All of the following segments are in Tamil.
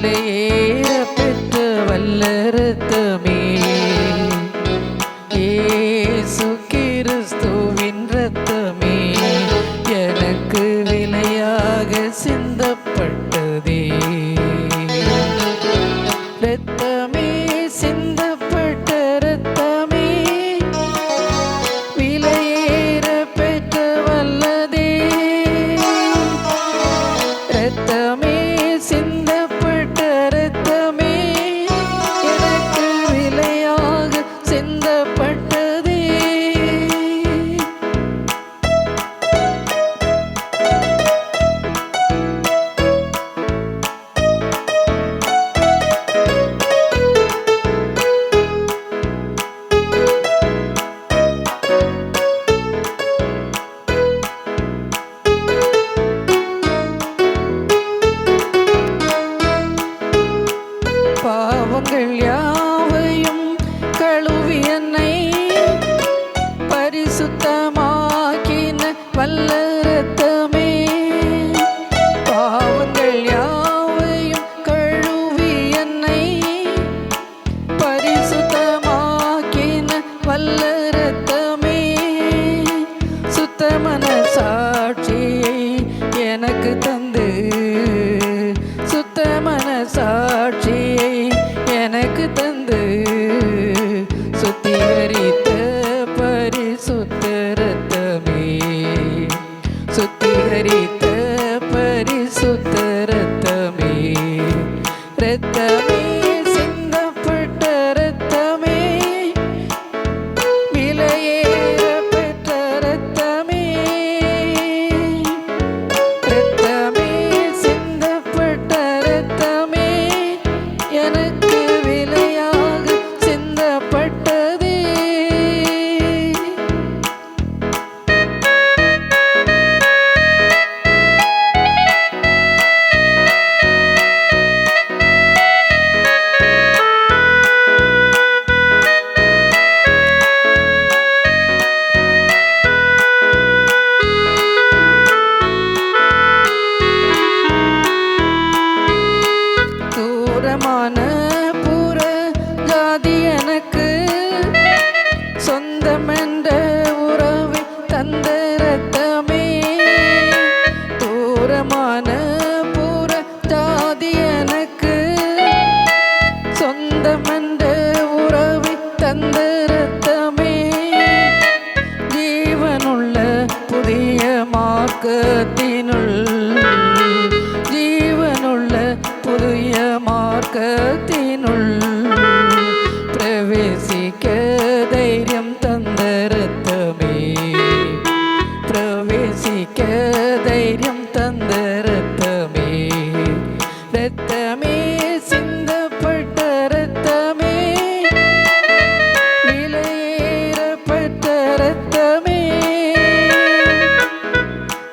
விலையேற பெற்ற வல்ல இரத்தமே, இயேசு கிறிஸ்துவின் இரத்தமே, எனக்கு விலையாக சிந்தப்பட்டதே. இரத்தமே, சிந்தப்பட்ட இரத்தமே, விலையேற பெற்ற வல்லதே. இரத்தமே, சிந்தப்பட்ட இரத்தமே, எனக்கு விலையாக சிந்தப்பட்டதே. பாவங்கள் யாவையும் கழுவி என்னை பரிசுத்தமாக்கின வல்ல இரத்தமே. பாவங்கள் யாவையும் கழுவி என்னை பரிசுத்தமாக்கின வல்ல இரத்தமே. சுத்தமன சாட்சியை எனக்கு தந்து, சுத்தமன சாட்சியை எனக்கு தந்து, சுத்திகரித்த பரிசுத்த இரத்தமே, சுத்திகரித்த பரிசுத்த இரத்தமே. இரத்தமே, சிந்தப்பட்ட இரத்தமே, விலையேற பெற்ற இரத்தமே. இரத்தமே, சிந்தப்பட்ட இரத்தமே, எனக்கு விலையாக சிந்தப்பட்டதே. தூரமான புற ஜாதி எனக்கு சொந்தமென்ற உறவை தந்த இரத்தமே. தூரமான புற ஜாதி எனக்கு சொந்தமென்ற உறவை தந்த இரத்தமே. ஜீவனுள்ள புதிய மார்க்கத்தினுள், ஜீவனுள்ள புதிய மார்க்கத்தினுள் பிரவேசிக்க தைரியம் தந்த இரத்தமே, பிரவேசிக்க தைரியம் தந்த இரத்தமே. இரத்தமே, சிந்தப்பட்ட இரத்தமே, விலையேற பெற்ற இரத்தமே.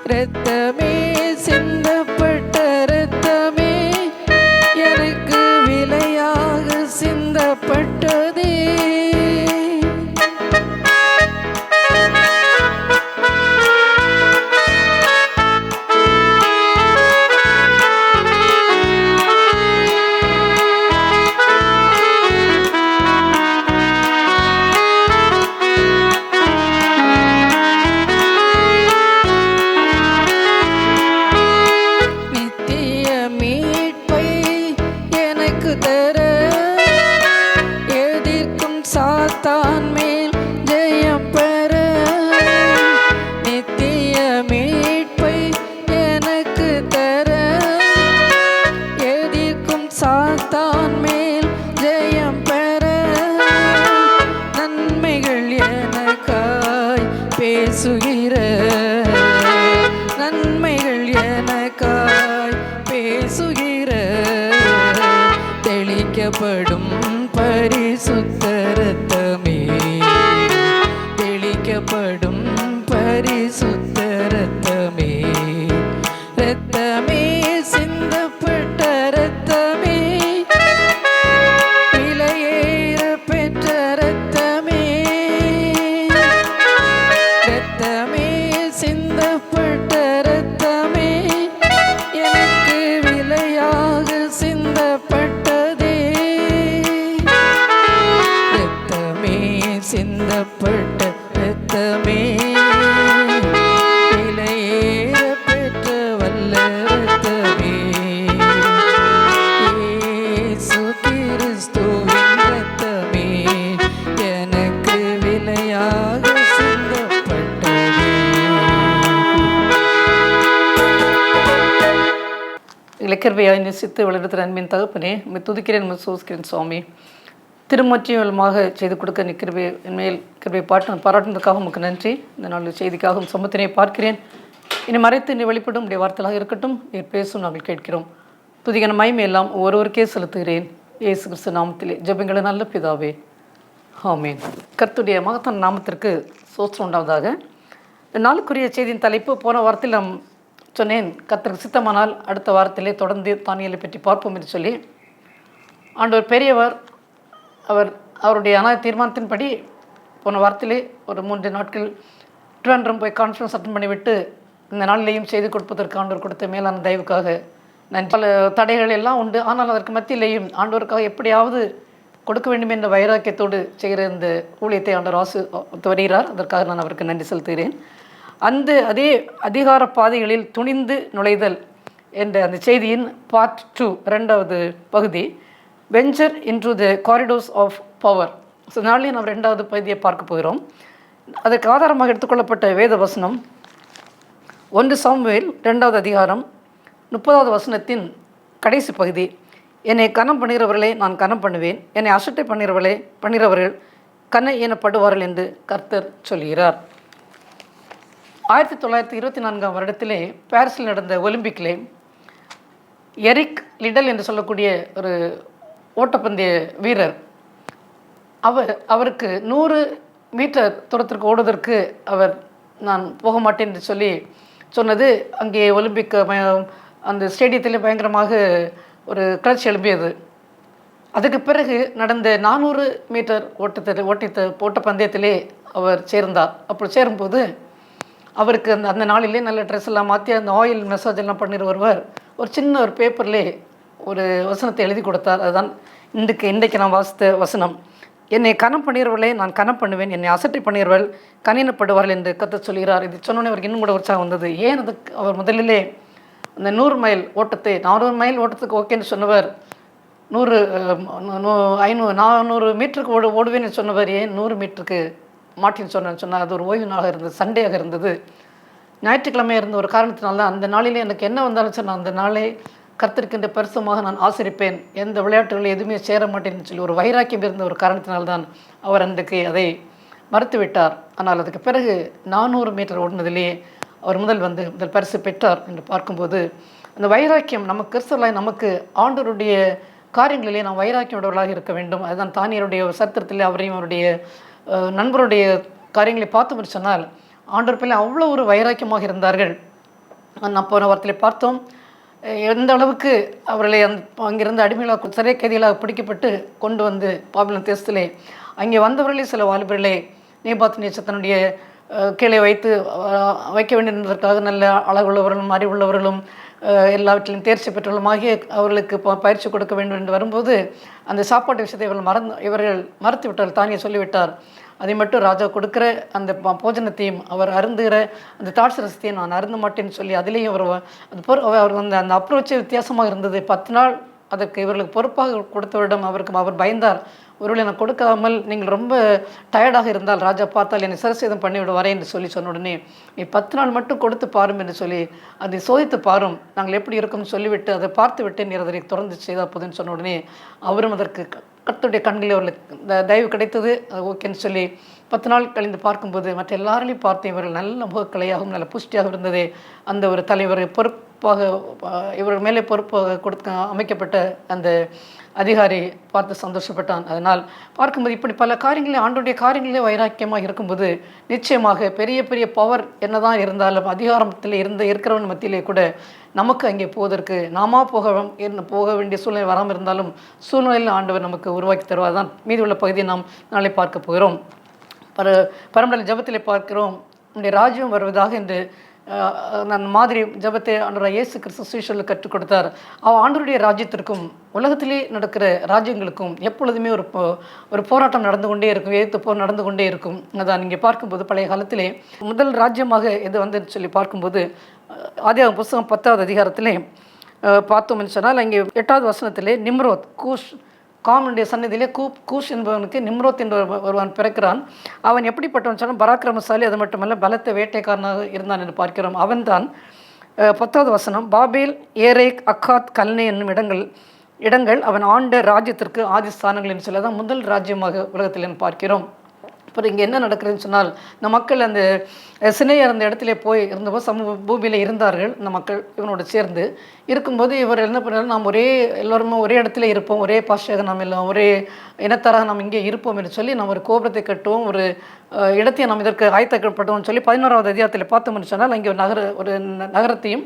இரத்தமே, சிந்தப்பட்ட இரத்தமே, எனக்கு விலையாக சிந்தப்பட்டதே. நித்திய மீட்பை எனக்கு தர, எதிர்க்கும் சாத்தான் மேல் ஜெயம் பெற. நித்திய மீட்பை எனக்கு தர, எதிர்க்கும் சாத்தான் மேல் ஜெயம் பெற. நன்மைகள் எனக்காய் பேசுகிற, நன்மைகள் எனக்காய் பேசுகிற, தெளிக்கப்படும் பரிசுத்த இரத்தமே, தெளிக்கப்படும் பரிசுத்த இரத்தமே. இரத்தமே, சிந்தப்பட்ட இரத்தமே, விலையேற பெற்ற இரத்தமே. இரத்தமே, சிந்தப்பட்ட இரத்தமே, எனக்கு விலையாக சிந்தப்பட்ட அதிகிருபையாய் நேசித்து வளர்கிற அன்பின் தகப்பனே, உம்மை துதிக்கிறேன், சோதிக்கிறேன் சுவாமி. திருமொற்றியமாக செய்து கொடுக்க நிற்கிற என்மேல் கிருபை பாராட்டுனதுக்காக உமக்கு நன்றி. இந்த நாள் செய்திக்காகவும் சமத்தினை பார்க்கிறேன். இனி மறைத்து நீ வெளிப்படும் உடைய வார்த்தையாக இருக்கட்டும். நீர் பேசும் நாங்கள் கேட்கிறோம். துதிகன மகிமை எல்லாம் ஒருவருக்கே செலுத்துகிறேன். இயேசு கிறிஸ்து நாமத்திலே ஜெபங்களை நல்ல பிதாவே, ஆமென். கர்த்தருடைய மகத்தான நாமத்திற்கு சோத்திரம் உண்டாவதாக. இந்த நாளுக்குரிய செய்தியின் தலைப்பு போன வாரத்தில் நாம் சொன்னேன், கர்த்தருக்கு சித்தமானால் அடுத்த வாரத்திலே தொடர்ந்து தானியேலை பற்றி பார்ப்போம் என்று சொல்லி. ஆண்டவர் பெரியவர், அவருடைய தீர்மானத்தின்படி போன வாரத்திலே ஒரு 3 நாட்கள் ட்ரிவாண்ட்ரம் போய் கான்ஃபரன்ஸ் அட்டன் பண்ணிவிட்டு இந்த நாளிலேயும் செய்து கொடுப்பதற்கு ஆண்டவர் கொடுத்த மேலான தயவுக்காக நன்றி. பல தடைகள் எல்லாம் உண்டு, ஆனால் அதற்கு மத்தியிலேயும் ஆண்டவருக்காக எப்படியாவது கொடுக்க வேண்டும் என்ற வைராக்கியத்தோடு செய்கிற இந்த ஊழியத்தை ஆண்டவர் வருகிறார். அதற்காக நான் அவருக்கு நன்றி செலுத்துகிறேன். அதே அதிகார பாதைகளில் துணிந்து நுழைதல் என்ற அந்த செய்தியின் பார்ட் 2 2வது பகுதி, venture into the corridors of power. So நாளையும் நாம் 2வது பகுதியை பார்க்க போகிறோம். அதற்கு ஆதாரமாக எடுத்துக்கொள்ளப்பட்ட வேத வசனம் 1 சாமுவேல் 2வது அதிகாரம் 30வது வசனத்தின் கடைசி பகுதி. என்னை கனம் பண்ணுகிறவர்களே நான் கனம் பண்ணுவேன், என்னை அசட்டை பண்ணுகிறவர்கள் கன எனப்படுவார்கள் என்று கர்த்தர் சொல்கிறார். 1924 வருடத்திலே பாரிஸில் நடந்த ஒலிம்பிக்கிலே எரிக் லிடல் என்று சொல்லக்கூடிய ஒரு ஓட்டப்பந்தய வீரர், அவருக்கு 100 மீட்டர் தூரத்திற்கு ஓடுவதற்கு நான் போக மாட்டேன் என்று சொன்னது அங்கே ஒலிம்பிக் அந்த ஸ்டேடியத்திலே பயங்கரமாக ஒரு கிளர்ச்சி எழுப்பியது. அதுக்கு பிறகு நடந்த 400 மீட்டர் ஓட்டப்பந்தயத்திலே அவர் சேர்ந்தார். அப்படி சேரும்போது அவருக்கு அந்த நாளிலே நல்ல ட்ரெஸ் எல்லாம் மாற்றி அந்த ஆயில் மெசேஜ் எல்லாம் பண்ணிட்டு ஒருவர் ஒரு சின்ன ஒரு பேப்பர்லே ஒரு வசனத்தை எழுதி கொடுத்தார். அதுதான் இன்றைக்கு நான் வாசித்த வசனம். என்னை கனம் பண்ணுகிறவர்களே நான் கனம் பண்ணுவேன், என்னை அசட்டை பண்ணுகிறவர்கள் கனினப்படுவார்கள் என்று கர்த்தர் சொல்கிறார். இது சொன்னோன்னே அவருக்கு இன்னும் கூட உற்சாகம் வந்தது. ஏன் அதுக்கு அவர் முதலிலே அந்த 100 மைல் ஓட்டத்தை 400 மைல் ஓட்டத்துக்கு ஓகேன்னு சொன்னவர் 400 மீட்டருக்கு ஓடுவேன்னு சொன்னவர் ஏன் 100 மீட்டருக்கு மாட்டின்னு சொன்னால் அது ஒரு ஓய்வு நாளாக இருந்தது, சண்டேயாக இருந்தது, ஞாயிற்றுக்கிழமையாக இருந்த ஒரு காரணத்தினால்தான் அந்த நாளிலே எனக்கு என்ன வந்தாலும் சரி நான் அந்த நாளே கர்த்தருக்கின்ற பரிசுமாக நான் ஆசிரிப்பேன், எந்த விளையாட்டுகளில் எதுவுமே சேர மாட்டேன்னு சொல்லி ஒரு வைராக்கியம் இருந்த ஒரு காரணத்தினால்தான் அவர் அன்றைக்கு அதை மறுத்துவிட்டார். ஆனால் அதுக்கு பிறகு 400 மீட்டர் ஓடினதிலேயே அவர் முதல் பரிசு பெற்றார் என்று பார்க்கும்போது அந்த வைராக்கியம் நமக்கு கிறிஸ்தவர்களாய் நமக்கு ஆண்டவருடைய காரியங்களிலே நாம் வைராக்கியம் உடையவர்களாக இருக்க வேண்டும். அதுதான் தானியேலுடைய சரித்திரத்திலே அவரையும் அவருடைய நண்பருடைய காரியங்களை பார்த்தோம் சொன்னால் ஆண்டவர் பிள்ளை அவ்வளோ ஒரு வைராக்கியமாக இருந்தார்கள். நான் போன வாரத்திலே பார்த்தோம் எந்த அளவுக்கு அவர்களை அங்கிருந்து அடிமைகளாக சிறை கைதிகளாக பிடிக்கப்பட்டு கொண்டு வந்து பாபிலோன் தேசத்திலே அங்கே வந்தவர்களே சில வாலிபர்களே நேபாத் தன்னுடைய கீழே வைக்க வேண்டியதற்காக நல்ல அழகுள்ளவர்களும் அறிவுள்ளவர்களும் எல்லாவற்றிலும் தேர்ச்சி பெற்றவர்களுமாகிய அவர்களுக்கு பயிற்சி கொடுக்க வேண்டும் என்று வரும்போது அந்த சாப்பாட்டு விஷயத்தை இவர்கள் மறுத்து விட்டார். தானியே சொல்லிவிட்டார், அதை மட்டும் ராஜா கொடுக்குற அந்த போஜனத்தையும் அவர் அருந்துகிற அந்த தாட்சி ரசத்தையும் நான் அருந்த மாட்டேன்னு சொல்லி அதிலேயும் அவர் அந்த அப்ரோச்சே வித்தியாசமாக இருந்தது. 10 நாள் அதற்கு இவர்களுக்கு பொறுப்பாக கொடுத்தவரிடம் அவர் பயந்தார். ஒருவேளை நான் கொடுக்காமல் நீங்கள் ரொம்ப டயர்டாக இருந்தால் ராஜா பார்த்தால் என்னை சிரசேதம் பண்ணிவிடுவாரே என்று சொன்ன உடனே நீ 10 நாள் மட்டும் கொடுத்து பாரும் என்று சொல்லி அதை சோதித்து பாரும், நாங்கள் எப்படி இருக்கும்னு சொல்லிவிட்டு அதை பார்த்து விட்டு நீர் அதை தொடர்ந்து செய்தால் போதுன்னு சொன்ன உடனே அவரும் அதற்கு கர்த்தருடைய கண்களில் அவர்களுக்கு தயவு கிடைத்தது. ஓகேன்னு சொல்லி 10 நாள் கழிந்து பார்க்கும்போது மற்ற எல்லாரையும் பார்த்து இவர்கள் நல்ல முகக்கலையாகவும் நல்ல புஷ்டியாகவும் இருந்ததே. அந்த ஒரு தலைவர் பொறுப்பாக இவர்கள் மேலே பொறுப்பாக அமைக்கப்பட்ட அந்த அதிகாரி பார்த்து சந்தோஷப்பட்டான். அதனால் பார்க்கும்போது இப்படி பல காரியங்களே ஆண்டோடைய காரியங்களே வைராக்கியமாக இருக்கும்போது நிச்சயமாக பெரிய பெரிய பவர் என்னதான் இருந்தாலும் அதிகாரத்தில் இருக்கிறவன் மத்தியிலே கூட நமக்கு அங்கே போவதற்கு போக வேண்டிய சூழ்நிலை வராமல் இருந்தாலும் சூழ்நிலையில் ஆண்டவர் நமக்கு உருவாக்கி தருவார். தான் மீதி உள்ள பகுதியை நாம் நாளை பார்க்க போகிறோம். பரம்பரை ஜபத்திலே பார்க்கிறோம், நம்முடைய ராஜ்யம் வருவதாக என்று நான் மாதிரி ஜபத்தை ஆண்டவர் இயேசு கிறிஸ்து சுவிசேஷத்தில் கற்றுக் கொடுத்தார். ஆண்டவருடைய ராஜ்யத்திற்கும் உலகத்திலே நடக்கிற ராஜ்யங்களுக்கும் எப்பொழுதுமே ஒரு போராட்டம் நடந்து கொண்டே இருக்கும், எதிர்த்து போர் நடந்து கொண்டே இருக்கும். அதான் நீங்கள் பார்க்கும்போது பழைய காலத்திலே முதல் ராஜ்யமாக எது வந்து சொல்லி பார்க்கும்போது ஆதியாகமம் புத்தகம் 10வது அதிகாரத்திலே பார்த்தோம்னு சொன்னால் அங்கே 8வது வசனத்திலே நிம்ரோத் காமனுடைய சன்னதியிலே கூஷ் என்பவனுக்கு நிம்ரோத் என்ற ஒருவன் பிறக்கிறான். அவன் எப்படிப்பட்டவன் சொன்னால் பராக்கிரமசாலி, அது மட்டுமல்ல பலத்த வேட்டைக்காரனாக இருந்தான் என்று பார்க்கிறோம். அவன்தான் 10வது வசனம், பாபேல், ஏரேக், அக்காத், கல்னே என்னும் இடங்கள் அவன் ஆண்ட ராஜ்யத்திற்கு ஆதி ஸ்தானங்கள் என்று சொல்லி தான் முதல் ராஜ்யமாக உலகத்தில் பார்க்கிறோம். அப்புறம் இங்கே என்ன நடக்குதுன்னு சொன்னால், இந்த மக்கள் அந்த சினையர் அந்த இடத்துல போய் இருந்தபோது பூமியில் இருந்தார்கள். இந்த மக்கள் இவனோட சேர்ந்து இருக்கும்போது இவர் என்ன பண்ணாலும், நாம் எல்லோருமே ஒரே இடத்துல இருப்போம், ஒரே பாஷையாக நாம் எல்லாம் ஒரே இனத்தராக நாம் இங்கே இருப்போம் என்று சொல்லி நாம் ஒரு கோபுரத்தை கட்டுவோம், ஒரு இடத்தையும் நாம் இதற்கு ஆயத்தப்பட்டோம்னு சொல்லி 11வது அதிகாரத்தில் பார்த்தோம்னு சொன்னால், அங்கே ஒரு நகரத்தையும்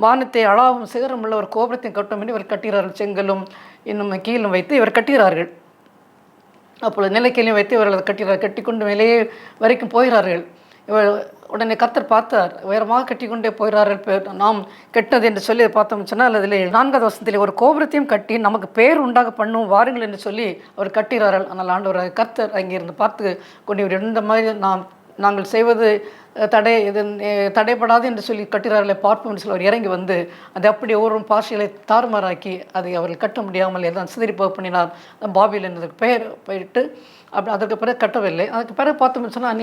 வானத்தை அளாவும் சிகரம் உள்ள ஒரு கோபுரத்தையும் கட்டும் என்று இவர் கட்டுகிறார்கள். செங்கலும் இன்னும் கீழும் வைத்து இவர் கட்டுகிறார்கள். அப்பொழுது நிலைக்கையிலையும் வைத்து இவர்கள் கட்டி கொண்டு மேலேயே வரைக்கும் போகிறார்கள். இவர் உடனே கர்த்தர் பார்த்தார், உயரமாக கட்டி கொண்டே போகிறார்கள், நாம் கெட்டது என்று சொல்லி பார்த்தோம்னு சொன்னால், அதில் 4வது வசனத்தில் ஒரு கோபுரத்தையும் கட்டி நமக்கு பேர் உண்டாக பண்ணும் வாருங்கள் என்று சொல்லி அவர் கட்டுகிறார்கள். ஆனால் ஆண்டவர் கர்த்தர் அங்கிருந்து பார்த்து கொண்டு இவர் இந்த மாதிரி நாங்கள் செய்வது தடைப்படாது என்று சொல்லி கட்டுகிறார்களை பார்ப்போம் என்று சொல்லி அவர் இறங்கி வந்து அதை அப்படி ஒவ்வொரு பாஷைகளை தாறுமாறாக்கி அதை அவர்கள் கட்ட முடியாமல் எல்லாம் சிதறி போக பண்ணினார். பாபில் என்பதற்கு பெயர் போயிட்டு அதற்கு பிறகு கட்டவில்லை. அதுக்கு பிறகு பார்த்தோம்னு சொன்னால்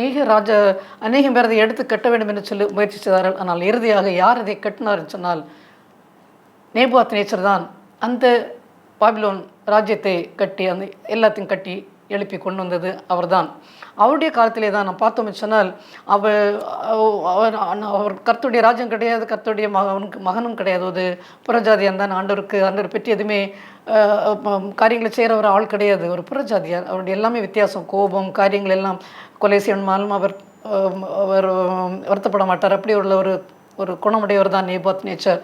அநேகம் பேர் அதை எடுத்து கட்ட வேண்டும் என்று சொல்லி முயற்சி செய்தார்கள். ஆனால் இறுதியாக யார் அதை கட்டினார் சொன்னால், நேபுகாத்நேச்சர் தான் அந்த பாபிலோன் ராஜ்யத்தை கட்டி அந்த எல்லாத்தையும் கட்டி எழுப்பி கொண்டு வந்தது அவர்தான். அவருடைய காலத்திலே தான் நாம் பார்த்தோம்னு சொன்னால், அவர் கர்த்தருடைய ராஜ்யம் கிடையாது, கர்த்தருடைய மகனும் கிடையாது, ஒரு புறஜாதியான் தான். ஆண்டவர் பற்றி எதுவுமே காரியங்களை செய்கிற ஒரு ஆள் கிடையாது, ஒரு புறஜாதியார். அவருடைய எல்லாமே வித்தியாசம், கோபம், காரியங்கள் எல்லாம் கொலை செய்யணுமாலும் அவர் வருத்தப்பட மாட்டார். அப்படி உள்ள ஒரு குணமுடையவர் தான் நேபுகாத்நேச்சர்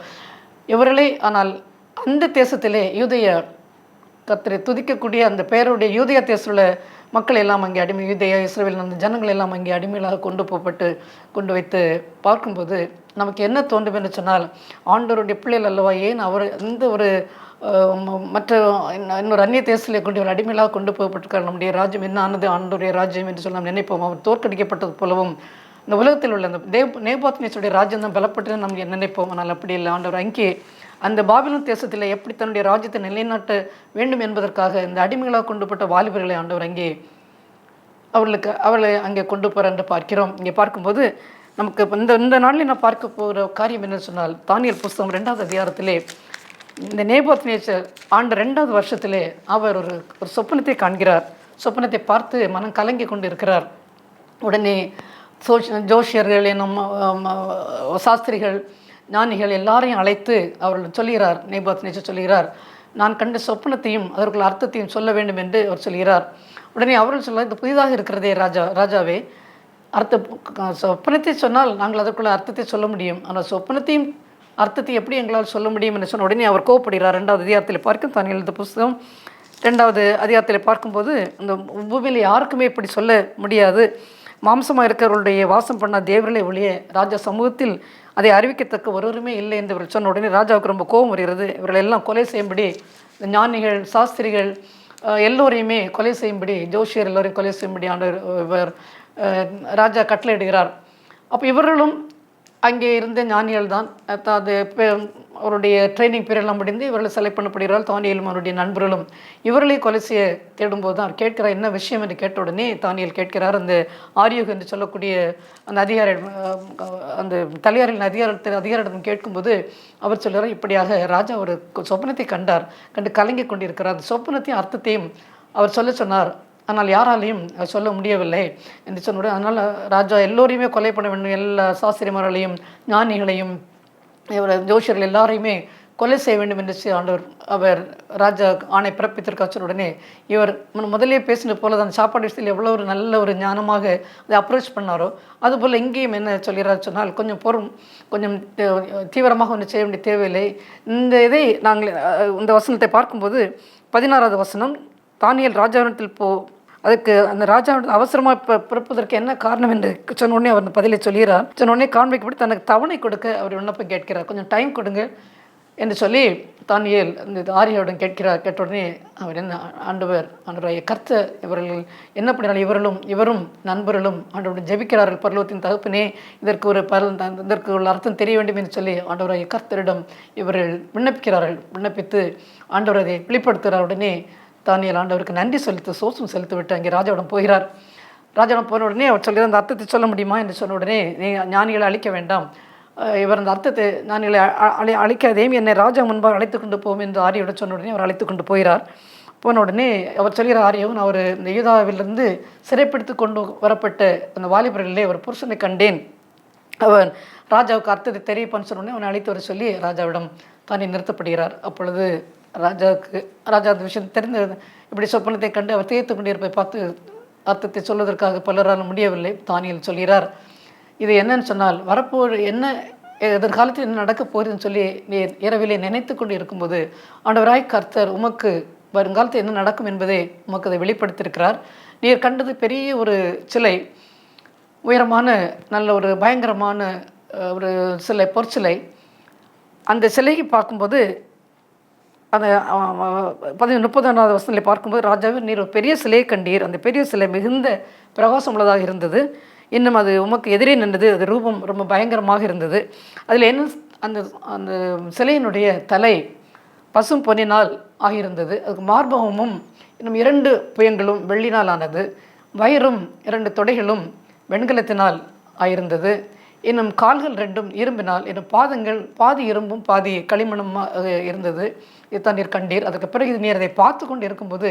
இவர்களே. ஆனால் அந்த தேசத்திலே யூதேய கர்த்தரை துதிக்கக்கூடிய அந்த பெயருடைய யூதேய தேசத்தில் மக்கள் எல்லாம் அங்கே யூதேய இஸ்ரவேல் அந்த ஜனங்கள் எல்லாம் அங்கே அடிமைகளாக கொண்டு வைத்து பார்க்கும்போது நமக்கு என்ன தோன்றும் என்று சொன்னால், ஆண்டவருடைய பிள்ளைகள் அல்லவா, ஏன் அவர் இந்த ஒரு மற்ற இன்னொரு அந்நிய தேசத்திலே கொண்டு ஒரு அடிமைகளாக கொண்டு போகப்பட்டிருக்கார், நம்முடைய ராஜ்யம் என்ன ஆனது, ஆண்டவருடைய ராஜ்யம் என்று சொல்லி நாம் நினைப்போம். அவர் தோற்கடிக்கப்பட்டது போலவும் இந்த உலகத்தில் உள்ள அந்த நேபுகாத்நேச்சருடைய ராஜ்யம் தான் பலப்பட்டு நம்ம நினைப்போம். ஆனால் அப்படி இல்லை. ஆண்டவர் அங்கே அந்த பாபிலோன் தேசத்தில் எப்படி தன்னுடைய ராஜ்யத்தை நிலைநாட்ட வேண்டும் என்பதற்காக இந்த அடிமைகளாக கொண்டுபட்ட வாலிபர்களை ஆண்டவர் அங்கே அவர்களை அங்கே கொண்டு போகிற என்று பார்க்கிறோம். இங்கே பார்க்கும்போது நமக்கு இந்த நாளில் நான் பார்க்க போகிற காரியம் என்னன்னு சொன்னால், தானியேல் புஸ்தகம் 2வது அதிகாரத்திலே இந்த நேபுகாத்நேச்சர் ஆண்டு 2வது வருஷத்திலே அவர் ஒரு சொப்பனத்தை காண்கிறார். சொப்பனத்தை பார்த்து மனம் கலங்கி கொண்டு இருக்கிறார். உடனே ஜோஷியர்கள் என்னும் சாஸ்திரிகள் ஞானிகள் எல்லாரையும் அழைத்து அவர்கள் சொல்கிறார். நேபுகாத்நேச்சர் சொல்கிறார், நான் கண்ட சொப்பனத்தையும் அதற்குள்ள அர்த்தத்தையும் சொல்ல வேண்டும் என்று அவர் சொல்கிறார். உடனே அவர்கள் சொல்ல, இது புதிதாக இருக்கிறதே ராஜாவே, சொப்பனத்தை சொன்னால் நாங்கள் அதற்குள்ள அர்த்தத்தை சொல்ல முடியும், ஆனால் சொப்பனத்தையும் அர்த்தத்தை எப்படி எங்களால் சொல்ல முடியும் என்று சொன்ன உடனே அவர் கோவப்படுகிறார். 2வது அதிகாரத்தில் பார்க்கும் தானியேல் எழுதின புஸ்தகம் 2வது அதிகாரத்தில் பார்க்கும்போது, இந்த பூமியில் யாருக்குமே இப்படி சொல்ல முடியாது, மாம்சமாக இருக்கிறவர்களுடைய வாசம் பண்ண தேவர்களே ஒழிய ராஜா சமூகத்தில் அதை அறிவிக்கத்தக்க ஒருவருமே இல்லை என்று இவர் சொன்ன உடனே ராஜாவுக்கு ரொம்ப கோபம் வருகிறது. இவர்கள் எல்லாம் கொலை செய்யும்படி ஞானிகள், சாஸ்திரிகள் எல்லோரையுமே கொலை செய்யும்படி, ஜோஷியர் எல்லோரையும் கொலை செய்யும்படி இவர் ராஜா கட்டளையிடுகிறார். அப்போ இவர்களும் அங்கே இருந்த ஞானிகள் தான். அது அவருடைய ட்ரைனிங் பீரியட்லாம் முடிந்து இவர்கள் செலக்ட் பண்ணப்படுகிறார்கள். தானியேலும் அவருடைய நண்பர்களும் இவர்களை கொலை செய்ய தேடும்போது தான் கேட்கிறார், என்ன விஷயம் என்று கேட்ட உடனே தானியேல் கேட்கிறார். அந்த ஆரியோக் என்று சொல்லக்கூடிய அந்த அந்த தலையாரின் அதிகாரிடம் கேட்கும்போது அவர் சொல்கிறார், இப்படியாக ராஜா ஒரு சொப்பனத்தை கண்டு கலங்கி கொண்டிருக்கிறார். அந்த சொப்பனத்தையும் அர்த்தத்தையும் அவர் சொன்னார், ஆனால் யாராலையும் சொல்ல முடியவில்லை என்று சொன்ன. அதனால் ராஜா எல்லோரையுமே கொலை பண்ண வேண்டும், எல்லா சாஸ்திரிமார்களையும் ஞானிகளையும் ஜோஷியர்கள் எல்லாரையுமே கொலை செய்ய வேண்டும் என்று அவர் ராஜா ஆணை பிறப்பித்திருக்க சொன்ன உடனே இவர் முதலே பேசின போல தான் சாப்பாடு விஷயத்தில் எவ்வளோ ஒரு நல்ல ஒரு ஞானமாக அதை அப்ரோச் பண்ணாரோ, அதுபோல் இங்கேயும் என்ன சொல்கிறார் சொன்னால், கொஞ்சம் தீவிரமாக ஒன்று செய்ய வேண்டிய தேவையில்லை. இதை நாங்கள் இந்த வசனத்தை பார்க்கும்போது 16வது வசனம், தானியேல் ராஜாவிடத்தில் அதுக்கு அந்த ராஜா அவசரமாக பிறப்பதற்கு என்ன காரணம் என்று சொன்ன உடனே அவர் பதிலை சொல்கிறார். சொன்ன உடனே காண்பிக்கப்பட்டு தனக்கு தவணை கொடுக்க அவர் விண்ணப்பம் கேட்கிறார், கொஞ்சம் டைம் கொடுங்க என்று சொல்லி தானியேல் அந்த ஆரியாவிடம் கேட்ட உடனே அவர் என்ன, ஆண்டவருடைய கர்த்தர் இவர்கள் என்ன பண்ணினாலும் இவரும் நண்பர்களும் ஆண்டவருடன் ஜெபிக்கிறார்கள், பரலோகத்தின் தகப்பனே இதற்கு உள்ள அர்த்தம் தெரிய வேண்டும் என்று சொல்லி ஆண்டவருடைய கர்த்தரிடம் இவர்கள் விண்ணப்பித்து ஆண்டவர் அதை வெளிப்படுத்துகிறார். உடனே தானியேல் ஆண்டவருக்கு நன்றி சோசம் செலுத்திவிட்டு அங்கே ராஜாவிடம் போகிறார். ராஜாவிடம் போன உடனே அவர் சொல்கிறார், அந்த அர்த்தத்தை சொல்ல முடியுமா என்று சொன்ன உடனே, நீ ஞானிகளை அழிக்க வேண்டாம், இவர் அந்த அர்த்தத்தை நான் அழைக்காதேயும் என்னை ராஜா முன்பாக அழைத்து கொண்டு போவோம் என்று ஆரியோட சொன்ன உடனே அவர் அழைத்து கொண்டு போகிறார். போன உடனே அவர் சொல்கிற ஆரியவன், அவர் இந்த யூதாவிலிருந்து சிறைப்பிடித்து கொண்டு வரப்பட்ட அந்த வாலிபர்களிலே ஒரு புருஷனை கண்டேன், அவன் ராஜாவுக்கு அர்த்தத்தை தெரியப்பான்னு சொன்ன உடனே அவனை அழைத்து வர சொல்லி ராஜாவிடம் தானே நிறுத்தப்படுகிறார். அப்பொழுது ராஜா அந்த விஷயம் தெரிந்து இப்படி சொப்பனத்தை கண்டு அவர் தேய்த்து கொண்டிருப்பதை பார்த்து அர்த்தத்தை சொல்வதற்காக பலரால் முடியவில்லை. தானியேல் சொல்கிறார், இது என்னன்னு சொன்னால் என்ன எதிர்காலத்தில் என்ன நடக்கப் போகுதுன்னு சொல்லி நீர் இரவிலே நினைத்து கொண்டு இருக்கும்போது ஆண்டவராய் கர்த்தர் உமக்கு வருங்காலத்தில் என்ன நடக்கும் என்பதை உமக்கு அதை வெளிப்படுத்தியிருக்கிறார். நீர் கண்டது பெரிய ஒரு சிலை, உயரமான நல்ல ஒரு பயங்கரமான ஒரு சிலை, பொற்சிலை. அந்த சிலையை பார்க்கும்போது அந்த 30வது வருஷத்தில் பார்க்கும்போது ராஜாவே நீர் ஒரு பெரிய சிலையை கண்டீர், அந்த பெரிய சிலை மிகுந்த பிரகாசம் உள்ளதாக இருந்தது, இன்னும் அது உமக்கு எதிரே நின்றது, அது ரூபம் ரொம்ப பயங்கரமாக இருந்தது. அதில் என்ன, அந்த அந்த சிலையினுடைய தலை பசும் பொன்னினால் ஆகியிருந்தது, அதுக்கு மார்பகமும் இன்னும் 2 புயங்களும் வெள்ளினால் ஆனது, வயிறும் 2 தொடைகளும் வெண்கலத்தினால் ஆயிருந்தது, இன்னும் கால்கள் 2 இரும்பினால், இன்னும் பாதங்கள் பாதி இரும்பும் பாதி களிமண்ணும் இருந்தது. இதுதான் நீர் கண்டீர். அதுக்கு பிறகு நீர் அதை பார்த்து கொண்டு இருக்கும்போது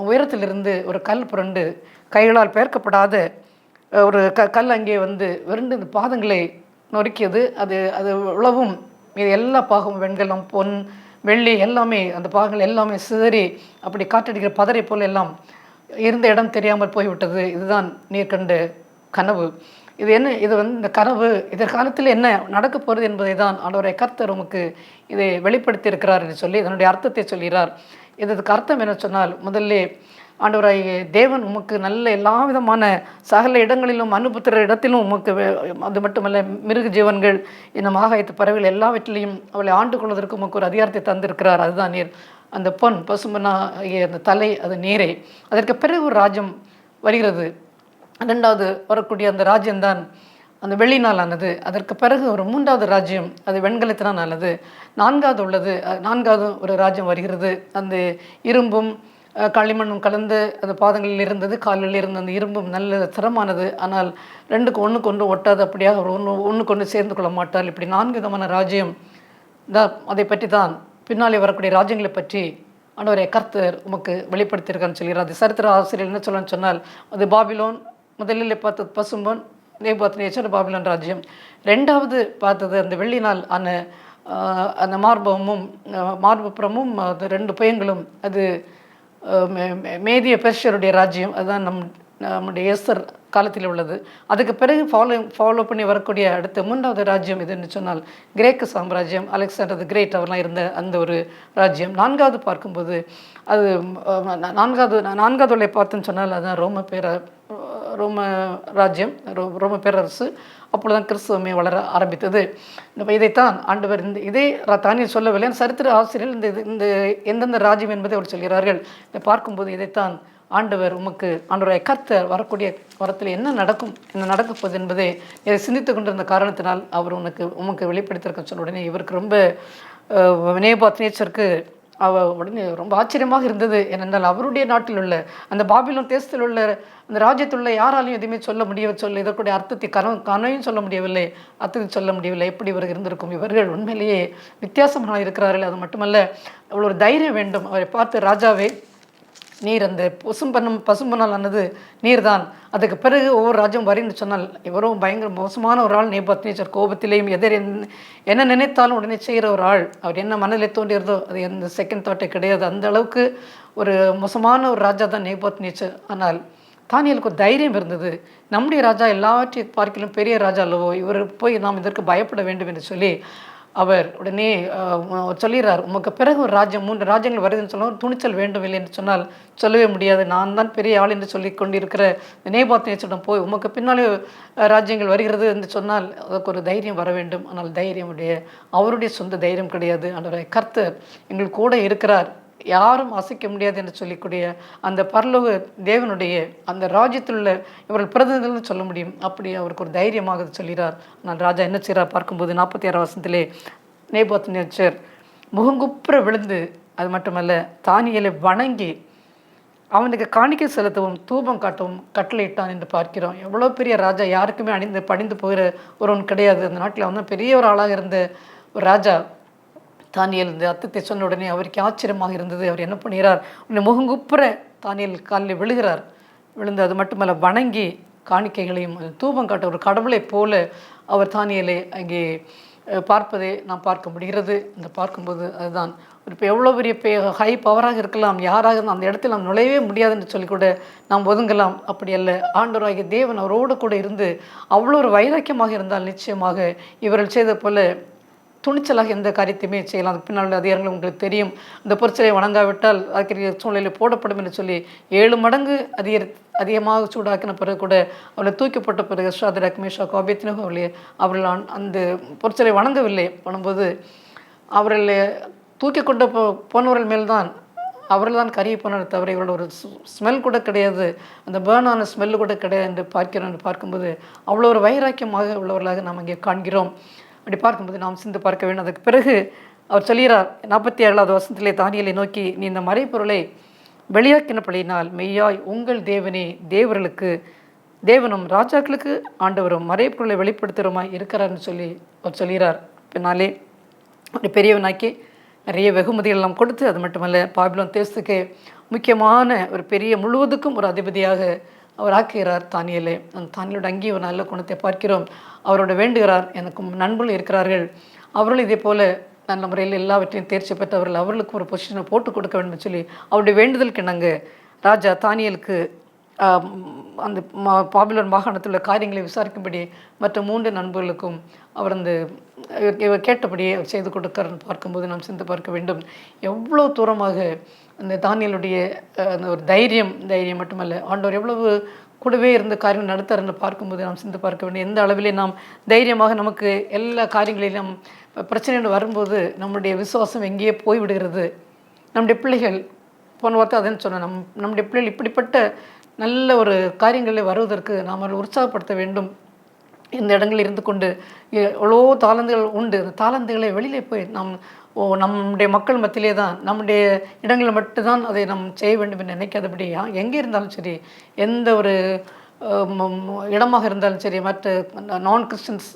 உயரத்திலிருந்து ஒரு கல் புரண்டு கைகளால் பெயர்க்கப்படாத ஒரு கல் அங்கே வந்து விரண்டு இந்த பாதங்களை நொறுக்கியது. அது உழவும் இது எல்லா பாகமும் வெண்கலம் பொன் வெள்ளி எல்லாமே அந்த பாகங்கள் எல்லாமே சிதறி அப்படி காற்றடிக்கிற பதரை போல் எல்லாம் இருந்த இடம் தெரியாமல் போய்விட்டது. இதுதான் நீர் கண்ட கனவு. இது என்ன, இது வந்து இந்த கனவு எதிர்காலத்தில் என்ன நடக்க போகிறது என்பதை தான் ஆண்டவரை கர்த்தர் உமக்கு இதை வெளிப்படுத்தி இருக்கிறார் என்று சொல்லி இதனுடைய அர்த்தத்தை சொல்கிறார். இதுக்கு அர்த்தம் என்ன சொன்னால், முதல்ல ஆண்டவராய் தேவன் உமக்கு நல்ல எல்லா விதமான சகல இடங்களிலும் அனுப்புகிற இடத்திலும் உமக்கு, அது மட்டுமல்ல மிருக ஜீவன்கள் இன்னும் ஆகாயத்து பறவைகள் எல்லாவற்றிலையும் அவளை ஆண்டு கொள்வதற்கு உமக்கு ஒரு அதிகாரத்தை தந்திருக்கிறார். அதுதான் நீர் அந்த பொன் பசுமனா அந்த தலை, அது நீரை. அதற்கு பிறகு ஒரு ராஜ்யம் வருகிறது. 2வது வரக்கூடிய அந்த ராஜ்யம்தான் அந்த வெள்ளினால் ஆனது. அதற்கு பிறகு ஒரு 3வது ராஜ்யம் அது வெண்கலத்தினால் ஆனது. 4வது ஒரு ராஜ்யம் வருகிறது. அந்த இரும்பும் களிமண்ணும் கலந்து அந்த பாதங்களில் இருந்தது, காலில் இருந்த அந்த இரும்பும் நல்ல திறமானது, ஆனால் 2க்கு ஒன்றுக்கு ஒன்று ஒட்டாது, அப்படியாக ஒன்றுக்கு ஒன்று சேர்ந்து கொள்ள மாட்டால். இப்படி 4 விதமான ராஜ்யம் தான். அதை பற்றி தான் பின்னாலே வரக்கூடிய ராஜ்யங்களை பற்றி ஆண்டவரை கர்த்தர் உமக்கு வெளிப்படுத்தியிருக்கான்னு சொல்கிறார். அது சரித்திர ஆசிரியர் என்ன சொல்லணும்னு சொன்னால், அது பாபிலோன், முதலில் பார்த்தது பசும்பொன் நேபுகாத்நேச்சர் பாபிலோன் ராஜ்யம். 2வது பார்த்தது அந்த வெள்ளினால் ஆன அந்த மார்புப்புறமும் அது 2 புயங்களும், அது மேதிய பெர்ஷியருடைய ராஜ்யம். அதுதான் நம்முடைய எஸ்தர் காலத்தில் உள்ளது. அதுக்கு பிறகு ஃபாலோ பண்ணி வரக்கூடிய அடுத்த 3வது ராஜ்யம் எதுன்னு சொன்னால் கிரேக்க சாம்ராஜ்யம், அலெக்சாண்டர் தி கிரேட் அவர்லாம் இருந்த அந்த ஒரு ராஜ்யம். 4வது பார்க்கும்போது அது 4வது பார்த்துன்னு சொன்னால் அதுதான் ரோம ராஜ்யம், ரோம பேரரசு. அப்பொழுதுதான் கிறிஸ்துவமே வளர ஆரம்பித்தது. இதைத்தான் ஆண்டவர் இதே தானியேல் சொல்லவில்லை, சரித்திர ஆசிரியர் இந்த எந்தெந்த ராஜ்யம் என்பதை அவர் சொல்கிறார்கள். இதை பார்க்கும்போது இதைத்தான் ஆண்டவர் ஆண்டவரை கர்த்தர் வரக்கூடிய வரத்தில் என்ன நடக்க போகுது என்பதை இதை சிந்தித்து கொண்டிருந்த காரணத்தினால் அவர் உமக்கு வெளிப்படுத்தியிருக்க சொன்ன உடனே இவருக்கு ரொம்ப நேபுகாத்நேச்சருக்கு உடனே ரொம்ப ஆச்சரியமாக இருந்தது. ஏனென்றால் அவருடைய நாட்டில் உள்ள அந்த பாபிலோன் தேசத்தில் உள்ள அந்த ராஜ்யத்தில் உள்ள யாராலையும் எதுவுமே இதற்குடைய அர்த்தத்தை கனவையும் சொல்ல முடியவில்லை, அர்த்தத்தை சொல்ல முடியவில்லை. எப்படி இவர்கள் இருந்திருக்கும், இவர்கள் உண்மையிலேயே வித்தியாசமாக இருக்கிறார்கள். அது மட்டுமல்ல, அவ்வளோ ஒரு தைரியம் வேண்டும். அவரை பார்த்து, ராஜாவே நீர் அந்த பசும்பொன்னால் ஆனது நீர் தான். அதுக்கு பிறகு ஒவ்வொரு ராஜ்யம் வரின்னு சொன்னால் இவரும் பயங்கர மோசமான ஒரு ஆள். நேபுகாத்நேச்சர் கோபத்திலேயும் என்ன நினைத்தாலும் உடனே செய்கிற ஒரு ஆள். அவர் என்ன மனதில் தோன்றியதோ அது எந்த செகண்ட் தாட்டே கிடையாது. அந்த அளவுக்கு ஒரு மோசமான ஒரு ராஜா தான் நேபுகாத்நேச்சர். ஆனால் தானியேலுக்கு ஒரு தைரியம் இருந்தது. நம்முடைய ராஜா எல்லாவற்றையும் பார்க்கலும் பெரிய ராஜா அல்லவோ, இவர் போய் நாம் இதற்கு பயப்பட வேண்டும் என்று சொல்லி அவர் உடனே சொல்கிறார், உமக்கு பிறகு ஒரு ராஜ்யம் 3 ராஜ்யங்கள் வருதுன்னு சொன்னால் துணிச்சல் வேண்டும் இல்லை என்று சொன்னால் சொல்லவே முடியாது. நான் தான் பெரிய ஆள் என்று சொல்லி கொண்டிருக்கிற நேபுகாத்நேச்சரிடம் போய் உமக்கு பின்னாலே ராஜ்யங்கள் வருகிறது என்று சொன்னால் அதுக்கு ஒரு தைரியம் வர வேண்டும். ஆனால் அவருடைய சொந்த தைரியம் கிடையாது. ஆண்டவரே கர்த்தர் எங்கள் கூட இருக்கிறார், யாரும் அசைக்க முடியாது என்று சொல்லக்கூடிய அந்த பரலோக தேவனுடைய அந்த ராஜ்யத்தில் உள்ள இவர்கள் பிரதிநிதிகள் சொல்ல முடியும். அப்படி அவருக்கு ஒரு தைரியமாக சொல்கிறார். ஆனால் ராஜா என்ன செய்கிறார் பார்க்கும்போது 46 வருஷத்திலே நேபுகாத்நேச்சர் முகங்குப்புற விழுந்து, அது மட்டுமல்ல தானியேலை வணங்கி அவனுக்கு காணிக்கை செலுத்தவும் தூபம் காட்டவும் கட்டளையிட்டான் என்று பார்க்கிறோம். எவ்வளோ பெரிய ராஜா, யாருக்குமே படிந்து போகிற ஒருவன் கிடையாது. அந்த நாட்டில் அவன் பெரிய ஒரு ஆளாக இருந்த ஒரு ராஜா. தானியேல் இந்த அர்த்தத்தை சொன்ன உடனே அவருக்கு ஆச்சரியமாக இருந்தது. அவர் என்ன பண்ணுகிறார், உன்னை முகங்குப்புற தானியேல் காலில் விழுகிறார். விழுந்து அது மட்டுமல்ல, வணங்கி காணிக்கைகளையும் தூபம் காட்ட ஒரு கடவுளைப் போல அவர் தானியேலை அங்கே பார்ப்பதை நாம் பார்க்க முடிகிறது. அந்த பார்க்கும்போது அதுதான் ஒரு இப்போ எவ்வளோ பெரிய ஹை பவராக இருக்கலாம், யாராக அந்த இடத்தில் நாம் நுழையவே முடியாதுன்னு சொல்லி கூட நாம் ஒதுங்கலாம். அப்படி அல்ல, ஆண்டவராகிய தேவன் அவரோடு கூட இருந்து அவ்வளோ ஒரு வைராக்கியமாக இருந்தால் நிச்சயமாக இவர்கள் செய்த போல துணிச்சலாக எந்த காரியத்தையுமே செய்யலாம். அது பின்னால் அதிகாரங்கள் உங்களுக்கு தெரியும். அந்த பொருட்களை வணங்காவிட்டால் அதுக்கு சூழ்நிலை போடப்படும் என்று சொல்லி 7 மடங்கு அதிகமாக சூடாக்கின பிறகு கூட அவளை தூக்கப்பட்ட பிறகு ஷாத்ராக் மேஷாக் ஆபேத்நேகோ அவர்கள் அந்த பொருட்களை வணங்கவில்லை. பண்ணும்போது அவர்களை தூக்கி கொண்டு போனவர்கள் மேல்தான் அவர்கள் தான் கறியை போனார் தவிர இவரோட ஒரு ஸ்மெல் கூட கிடையாது, அந்த பேர்னான ஸ்மெல்லு கூட கிடையாது என்று பார்க்கிறோம். என்று பார்க்கும்போது அவ்வளோ ஒரு வைராக்கியமாக உள்ளவர்களாக நாம் இங்கே காண்கிறோம். அப்படி பார்க்கும்போது நாம் சிந்து பார்க்க வேண்டும். அதுக்கு பிறகு அவர் சொல்கிறார் 47வது வசனத்திலே தானியேலை நோக்கி, நீ இந்த மறைப்பொருளை வெளியாக்கினபடியினால் மெய்யாய் உங்கள் தேவனே தேவனும் ராஜாக்களுக்கு ஆண்டவரும் மறைப்பொருளை வெளிப்படுத்துகிறோமாய் இருக்கிறார்னு சொல்லி அவர் சொல்கிறார். பின்னாலே அப்படி பெரியவனாக்கி நிறைய வெகுமதிகள் எல்லாம் கொடுத்து, அது மட்டுமல்ல பாபிலோன் தேசத்துக்கு முக்கியமான ஒரு பெரிய முழுவதுக்கும் ஒரு அதிபதியாக அவர் ஆக்குகிறார் தானியேலை. அந்த தானியலோட அங்கேயும் ஒரு நல்ல குணத்தை பார்க்கிறோம். அவரோட வேண்டுகிறார், எனக்கு நண்பர்கள் இருக்கிறார்கள், அவர்கள் இதே போல் நல்ல முறையில் எல்லாவற்றையும் தேர்ச்சி பெற்றவர்கள், அவர்களுக்கு ஒரு பொசிஷனை போட்டு கொடுக்க வேண்டும் சொல்லி அவருடைய வேண்டுதலுக்கு இணங்க ராஜா தானியேலுக்கு அந்த பாபிலோன் மாகாணத்தில் உள்ள காரியங்களை விசாரிக்கும்படி மற்ற 3 நண்பர்களுக்கும் அவர் அந்த இவர் கேட்டபடியே அவர் செய்து கொடுக்கிறார்னு பார்க்கும்போது நாம் சிந்து பார்க்க வேண்டும். எவ்வளோ தூரமாக அந்த தானியேலுடைய அந்த ஒரு தைரியம் மட்டுமல்ல, ஆண்டவர் எவ்வளவு கூடவே இருந்த காரியங்கள் நடத்தாருன்னு பார்க்கும்போது நாம் சிந்து பார்க்க வேண்டும். எந்த அளவிலே நாம் தைரியமாக நமக்கு எல்லா காரியங்களிலும் பிரச்சனைகள் வரும்போது நம்முடைய விசுவாசம் எங்கேயே போய்விடுகிறது. நம்முடைய பிள்ளைகள் போன வார்த்தை அதுன்னு சொன்னேன், நம்முடைய பிள்ளைகள் இப்படிப்பட்ட நல்ல ஒரு காரியங்களில் வருவதற்கு நாம் அவர்கள் உற்சாகப்படுத்த வேண்டும். இந்த இடங்களில் இருந்து கொண்டு எவ்வளோ தாளந்துகள் உண்டு, அந்த தாளந்துகளை வெளியிலே போய் நம்முடைய மக்கள் மத்தியிலே தான், நம்முடைய இடங்களில் மட்டும்தான் அதை நாம் செய்ய வேண்டும் என்று நினைக்காதபடி எங்கே இருந்தாலும் சரி, எந்த ஒரு இடமாக இருந்தாலும் சரி, மற்ற நான் கிறிஸ்டின்ஸ்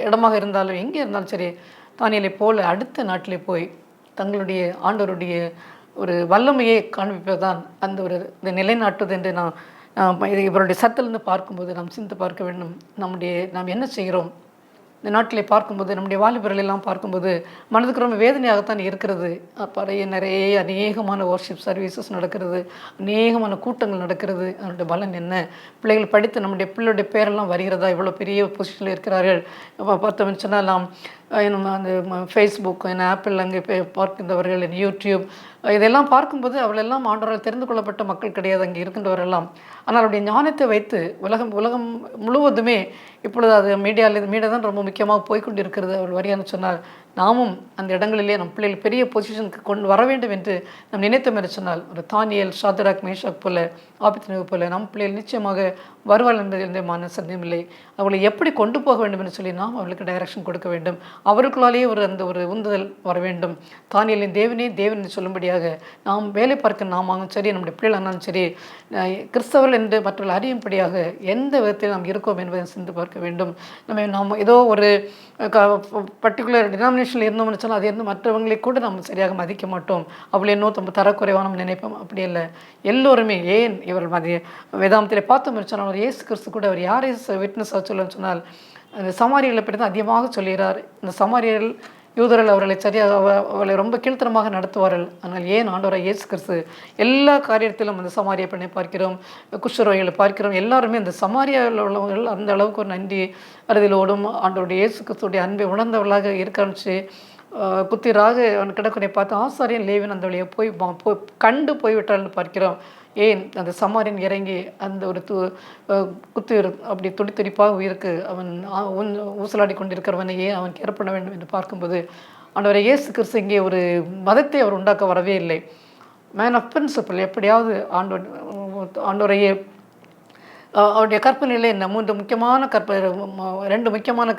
இடமாக இருந்தாலும் எங்கே இருந்தாலும் சரி, தானியேலை போல அடுத்த நாட்டிலே போய் தங்களுடைய ஆண்டவருடைய ஒரு வல்லமையை காண்பிப்பதுதான் அந்த ஒரு இந்த நிலைநாட்டுவது என்று இவருடைய சத்திலிருந்து பார்க்கும்போது நாம் சிந்து பார்க்க வேண்டும். நாம் என்ன செய்கிறோம் இந்த நாட்டிலே பார்க்கும்போது, நம்முடைய வாலிபர்கள் எல்லாம் பார்க்கும்போது மனதுக்கு ரொம்ப வேதனையாகத்தான் இருக்கிறது. நிறைய அநேகமான வர்ஷிப் சர்வீசஸ் நடக்கிறது, அநேகமான கூட்டங்கள் நடக்கிறது. அதனுடைய பலன் என்ன? பிள்ளைகள் படித்து நம்முடைய பிள்ளையுடைய பேரெல்லாம் வருகிறதா? இவ்வளோ பெரிய பொசிஷனில் இருக்கிறார்கள். பார்த்தோம்னு சொன்னால் நாம் அந்த ஃபேஸ்புக், ஆப்பிள் அங்கே பார்க்கின்றவர்கள், யூடியூப் இதெல்லாம் பார்க்கும்போது அவளெல்லாம் ஆண்டவரால் தெரிந்து கொள்ளப்பட்ட மக்கள் கிடையாது அங்கே இருக்கின்றவரெல்லாம். ஆனால் அவருடைய ஞானத்தை வைத்து உலகம் முழுவதுமே இப்பொழுது அது மீடியா தான் ரொம்ப முக்கியமாக போய்கொண்டு இருக்கிறது. அவள் வரியான்னு சொன்னால் நாமும் அந்த இடங்களிலே நம் பிள்ளைகள் பெரிய பொசிஷனுக்கு கொண்டு வர வேண்டும் என்று நாம் நினைத்தோம் என்று சொன்னால், ஒரு தானியேல், ஷாத்ராக், மேஷாக் போல, ஆபேத்நேகோ போல நம் பிள்ளைகள் நிச்சயமாக வருவாள் என்பதில் எந்த சந்தேகம் இல்லை. அவளை எப்படி கொண்டு போக வேண்டும் என்று சொல்லி நாம் அவர்களுக்கு டைரக்ஷன் கொடுக்க வேண்டும். அவர்களுக்குள்ளாலேயே அந்த ஒரு உந்துதல் வர வேண்டும். தானியேலின் தேவனே தேவன் என்று சொல்லும்படியாக நாம் வேலை பார்க்க நாமாலும் சரி, நம்முடைய பிள்ளைகள் ஆனாலும் சரி, கிறிஸ்தவர்கள் என்று மற்றவர்கள் அறியும்படியாக எந்த விதத்தில் நாம் இருக்கோம் என்பதை சிந்து பார்க்க வேண்டும். நாம் ஏதோ ஒரு பர்டிகுலர் டினாமினேஷனில் இருந்தோம்னு சொன்னால் அது இருந்து மற்றவங்களை கூட நம்ம சரியாக மதிக்க மாட்டோம். அவளை இன்னும் தரக்குறைவாக நம்ம நினைப்போம். அப்படி இல்லை, எல்லோருமே ஏன் இவர்கள் வேதாந்தத்தில் பார்த்தோம் சொன்னால் அவர் இயேசு கிறிஸ்து கூட அவர் யாரை விட்னஸாக சொல்லணும்னு சொன்னால் அந்த சமாரியர்களை பற்றி தான் அதிகமாக சொல்கிறார். இந்த சமாரியர்கள் யூதர்கள் அவர்களை சரியாக அவளை ரொம்ப கீழ்த்தரமாக நடத்துவார்கள். ஆனால் ஏன் ஆண்டவராக இயேசு கிறிஸ்து எல்லா காரியத்திலும் அந்த சமாரிய பெண்ணை பார்க்கிறோம், குஷ்டரோகிகளை பார்க்கிறோம். எல்லாருமே அந்த சமாரியாவில் உள்ளவர்கள் அந்த அளவுக்கு ஒரு நன்றி அறிதலோடும் ஆண்டவருடைய இயேசு கிறிஸ்துடைய அன்பை உணர்ந்தவர்களாக இருக்க ஆரம்பிச்சு குத்திராக அவன் கிடக்குறை பார்த்து ஆசாரியன் லேவின் அந்த வழியை கண்டு போய்விட்டாள்னு பார்க்கிறோம். ஏன் அந்த சமாரியன் இறங்கி அந்த ஒரு குத்து அப்படி துடிப்பாக உயிருக்கு அவன் ஊசலாடி கொண்டிருக்கிறவனை ஏன் அவன் கேர் பண்ண வேண்டும் என்று பார்க்கும்போது ஆண்டவரை இயேசு கிறிஸ்து இங்கே ஒரு மதத்தை அவர் உண்டாக்க வரவே இல்லை. மேன் ஆஃப் பிரின்சிபல், எப்படியாவது ஆண்டவரையே அவருடைய கற்பனையில் என்ன 2 முக்கியமான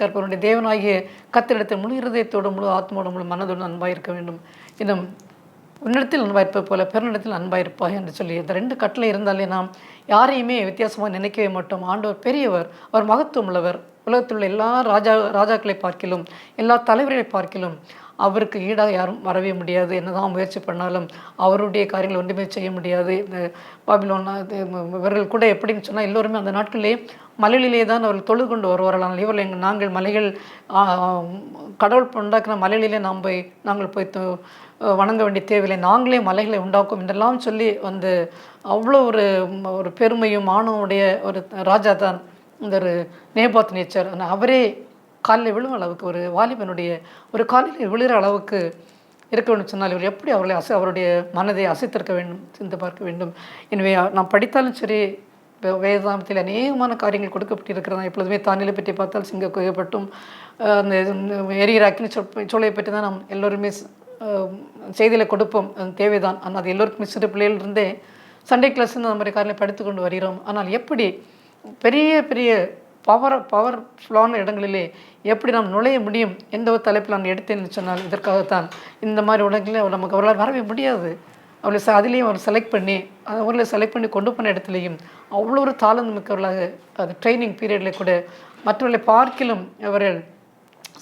கற்பனையுடைய தேவனாகிய கர்த்தரிடத்தில் முழு இருதயத்தோடு, முழு ஆத்மாவோடு, முழு மனதோடு அன்பாக இருக்க வேண்டும். இன்னும் உன்னிடத்தில் அன்பாயிருப்பது போல பிறனிடத்தில் அன்பாயிருப்பாய் என்று சொல்லி இந்த 2 கட்டளை இருந்தாலே நாம் யாரையுமே வித்தியாசமாக நினைக்கவே மாட்டோம். ஆண்டவர் பெரியவர், அவர் மகத்துவம் உள்ளவர். உலகத்தில் உள்ள எல்லா ராஜாக்களை பார்க்கிலும், எல்லா தலைவர்களை பார்க்கிலும் அவருக்கு ஈடாக யாரும் வரவே முடியாது. என்னதான் முயற்சி பண்ணாலும் அவருடைய காரியங்கள் ஒன்றுமே செய்ய முடியாது. இந்த பாபிலோன் இவர்கள் கூட எப்படின்னு சொன்னால் எல்லோருமே அந்த நாட்களிலே மலைகளிலே தான் அவர்கள் தொழுது கொண்டு வருவார்கள். ஆனால் இவர்கள் நாங்கள் மலைகள் கடவுள் உண்டாக்கின மலைகளிலே நாங்கள் போய் வணங்க வேண்டிய தேவையில்லை, நாங்களே மலைகளை உண்டாக்கும் என்றெல்லாம் சொல்லி வந்து அவ்வளோ ஒரு பெருமையும் ஆணவமுடைய ஒரு ராஜா தான் இந்த ஒரு நேபாத் நேச்சர். ஆனால் அவரே காலில் விழும் அளவுக்கு ஒரு வாலிபனுடைய ஒரு காலில் விழுகிற அளவுக்கு இருக்க வேண்டும் சொன்னால் இவர் எப்படி அவருடைய மனதை அசைத்திருக்க வேண்டும், சிந்து பார்க்க வேண்டும். எனவே நாம் படித்தாலும் சரி வேதாந்தத்தில் அநேகமான காரியங்கள் கொடுக்கப்பட்டிருக்கிறதா. எப்பொழுதுமே தானியலை பற்றி பார்த்தால் சிங்க குகைப்பட்டும் அந்த எரிகிற அக்னி சோலையை பற்றி தான் நாம் எல்லோருமே செய்தியில் கொடுப்போம். தேவைதான். ஆனால் அது எல்லோருக்குமே சிறு பிள்ளைகளிருந்தே சண்டே கிளாஸ்ன்னு அந்த மாதிரி காரியங்களை படித்து கொண்டு வருகிறோம். ஆனால் எப்படி பெரிய பெரிய பவர்ஃபுல்லான இடங்களிலே எப்படி நாம் நுழைய முடியும், எந்த ஒரு தலைப்பில் நான் எடுத்தேன்னு சொன்னால் இதற்காகத்தான். இந்த மாதிரி இடங்களில் நமக்கு அவர்களால் வரவே முடியாது. அதிலையும் அவர் செலக்ட் பண்ணி கொண்டு போன இடத்துலையும் அவ்வளோ ஒரு தாளந்து மிக்கவர்களாக அது ட்ரைனிங் பீரியடில் கூட மற்றவர்களை பார்க்கிலும் அவர்கள்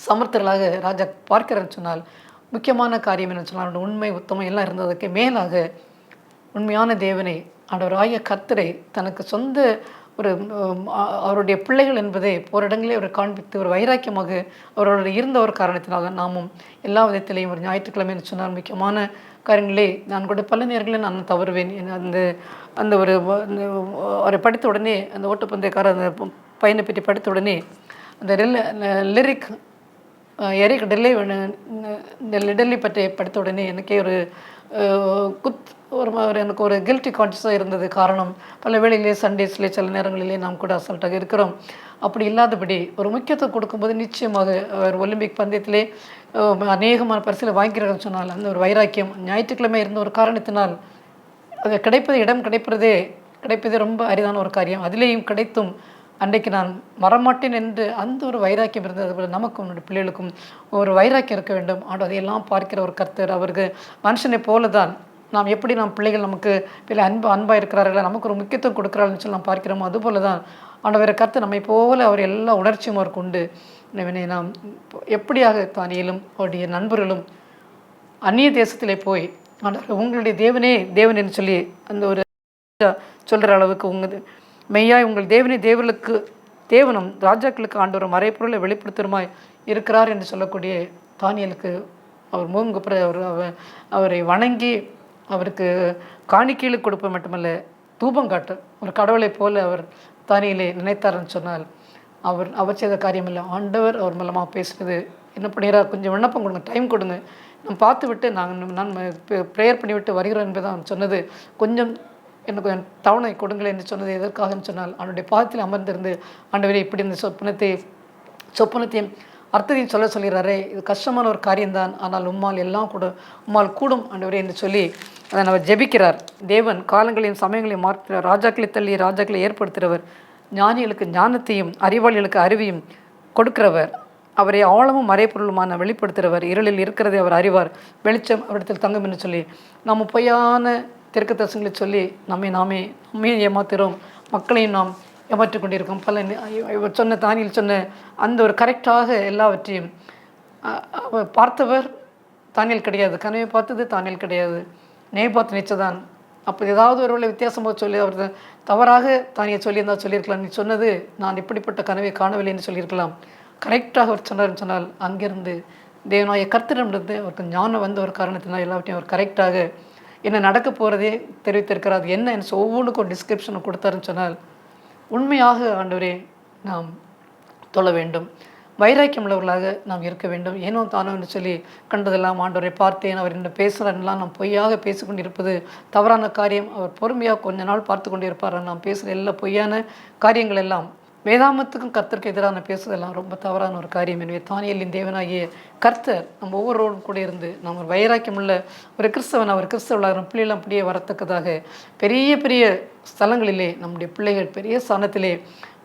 சமர்த்தர்களாக ராஜா பார்க்கிறான்னு சொன்னால் முக்கியமான காரியம் என்ன சொன்னால் அவருடைய உண்மை உத்தமம் எல்லாம் இருந்ததுக்கு மேலாக உண்மையான தேவனை ஆண்டவராகிய கர்த்தரை தனக்கு சொந்த ஒரு அவருடைய பிள்ளைகள் என்பதை போரிடங்களே அவர் காண்பித்து ஒரு வைராக்கியமாக அவரோட இருந்த ஒரு காரணத்தினால நாமும் எல்லா விதத்திலையும் ஒரு ஞாயிற்றுக்கிழமைன்னு சொன்னால் முக்கியமான காரியங்களே நான் கூட பல நேரங்களில் நான் தவறுவேன். அந்த அவரை படித்த உடனே அந்த ஓட்டப்பந்தயக்கார அந்த பையனை பற்றி படித்த உடனே அந்த எரிக் டெல்லி பற்றி படித்த உடனே எனக்கே எனக்கு ஒரு கில்ட்டி கான்ஷியஸாக இருந்தது. காரணம் பல வேளையிலே சண்டேஸ்லேயே சில நேரங்களிலே நாம் கூட அசால்ட்டாக இருக்கிறோம். அப்படி இல்லாதபடி ஒரு முக்கியத்துவம் கொடுக்கும்போது நிச்சயமாக அவர் ஒலிம்பிக் பந்தயத்திலே அநேகமான பரிசில் வாங்கிக்கிறார்கள் சொன்னால் அந்த ஒரு வைராக்கியம் ஞாயிற்றுக்கிழமை இருந்த ஒரு காரணத்தினால் அது கிடைப்பதே ரொம்ப அரிதான ஒரு காரியம். அதிலேயும் கிடைத்தும் அன்றைக்கு நான் வரமாட்டேன் என்று அந்த ஒரு வைராக்கியம் இருந்தது. அதுபோல் நமக்கும் நம்முடைய பிள்ளைகளுக்கும் ஒரு வைராக்கியம் இருக்க வேண்டும். அதையெல்லாம் பார்க்கிற ஒரு கர்த்தர் அவருக்கு மனுஷனை போல தான் நாம் எப்படி பிள்ளைகள் நமக்கு பிள்ளை அன்பாக இருக்கிறார்களா, நமக்கு ஒரு முக்கியத்துவம் கொடுக்குறாள்னு சொல்லி நாம் பார்க்கிறோமோ அதுபோல தான் ஆண்டவரை கர்த்தர் நம்மை போல அவர் எல்லா உணர்ச்சியும் அவருக்கு உண்டு. எனவே நாம் எப்படியாக தானியலும் அவருடைய நண்பர்களும் அந்நிய தேசத்திலே போய் ஆண்டவர் உங்களுடைய தேவனே தேவன் என்று சொல்லி அந்த ஒரு சொல்கிற அளவுக்கு மெய்யாய் உங்கள் தேவனே தேவனும் ராஜாக்களுக்கு ஆண்டவரும் மறைப்பொருளை வெளிப்படுத்துமாய் இருக்கிறார் என்று சொல்லக்கூடிய தானியலுக்கு அவர் மூங்குப்புற அவரை வணங்கி அவருக்கு காணிக்கையில் கொடுப்பது மட்டுமல்ல தூபம் காட்டு ஒரு கடவுளை போல அவர் தானியலை நினைத்தார்ன்னு சொன்னால் அவர் செய்த காரியமில்லை. ஆண்டவர் அவர் மூலமாக பேசுகிறது என்ன பண்ணுகிறார், கொஞ்சம் விண்ணப்பம் கொடுங்க, டைம் கொடுங்க, நான் பார்த்து விட்டு நான் ப்ரேயர் பண்ணிவிட்டு வருகிறோம் என்பதை அவன் சொன்னது. கொஞ்சம் எனக்கு தவணை கொடுங்கள் என்று சொன்னது எதற்காகன்னு சொன்னால் அவனுடைய பாதத்தில் அமர்ந்திருந்து ஆண்டவரே இப்படி இந்த சொப்பனத்தையும் அர்த்தத்தையும் சொல்கிறாரே, இது கஷ்டமான ஒரு காரியம்தான், ஆனால் உம்மால் கூடும் ஆண்டவரே என்று சொல்லி அதை அவர் ஜெபிக்கிறார். தேவன் காலங்களையும் சமயங்களையும் மாற்றுகிறார். ராஜாக்களை தள்ளி ராஜாக்களை ஏற்படுத்துகிறவர், ஞானிகளுக்கு ஞானத்தையும் அறிவாளிகளுக்கு அறிவையும் கொடுக்கிறவர், அவரை ஆழமும் மறைப்பொருளுமான வெளிப்படுத்துகிறவர், இருளில் இருக்கிறதை அவர் அறிவார், வெளிச்சம் அவரிடத்தில் தங்கும் என்று சொல்லி நாம் பொய்யான தெற்கு தரிசனங்களை சொல்லி நாமே ஏமாத்துகிறோம், மக்களையும் நாம் ஏமாற்றிக் கொண்டிருக்கோம். தானியல் சொன்ன அந்த ஒரு கரெக்டாக எல்லாவற்றையும் பார்த்தவர் தானியல் கிடையாது, கனவை பார்த்தது தானியல் கிடையாது, நேபாத் நிச்சதான். அப்போ ஏதாவது ஒரு வித்தியாசமாக சொல்லி அவர் தவறாக தானியை சொல்லியிருக்கலாம், நீ சொன்னது நான் இப்படிப்பட்ட கனவை காணவில்லை என்று சொல்லியிருக்கலாம். கரெக்டாக அவர் சொன்னார்னு சொன்னால் அங்கிருந்து தேவனாய கர்த்தரிடமிருந்து அவருக்கு ஞானம் வந்த ஒரு காரணத்தினால் எல்லாவற்றையும் அவர் கரெக்டாக என்ன நடக்க போகிறதே தெரிவித்திருக்கிறார். என்ன ஒவ்வொன்றுக்கும் ஒரு டிஸ்கிரிப்ஷனை கொடுத்தாருன்னு சொன்னால் உண்மையாக ஆண்டவரே நாம் தொழ வேண்டும், வைராக்கியம் உள்ளவர்களாக நாம் இருக்க வேண்டும். ஏனோ தானோ என்று சொல்லி கண்டதெல்லாம் ஆண்டவரை பார்த்தேன், அவர் என்ன பேசுகிறன்னெல்லாம் நாம் பொய்யாக பேசிக்கொண்டிருப்பது தவறான காரியம். அவர் பொறுமையாக கொஞ்ச நாள் பார்த்து கொண்டிருப்பார். நாம் பேசுகிற எல்லா பொய்யான காரியங்கள் எல்லாம் வேதாமத்துக்கும் கர்த்தருக்கு எதிரான பேசுவதெல்லாம் ரொம்ப தவறான ஒரு காரியம். எனவே தானியலின் தேவனாகிய கர்த்தர் நம்ம ஒவ்வொருவரும் கூட இருந்து நாம் ஒரு வைராக்கியம் உள்ள ஒரு கிறிஸ்தவன், அவர் கிறிஸ்தவர்களாக பிள்ளைகளாம் அப்படியே வரத்தக்கதாக பெரிய பெரிய ஸ்தலங்களிலே நம்முடைய பிள்ளைகள் பெரிய ஸ்தானத்திலே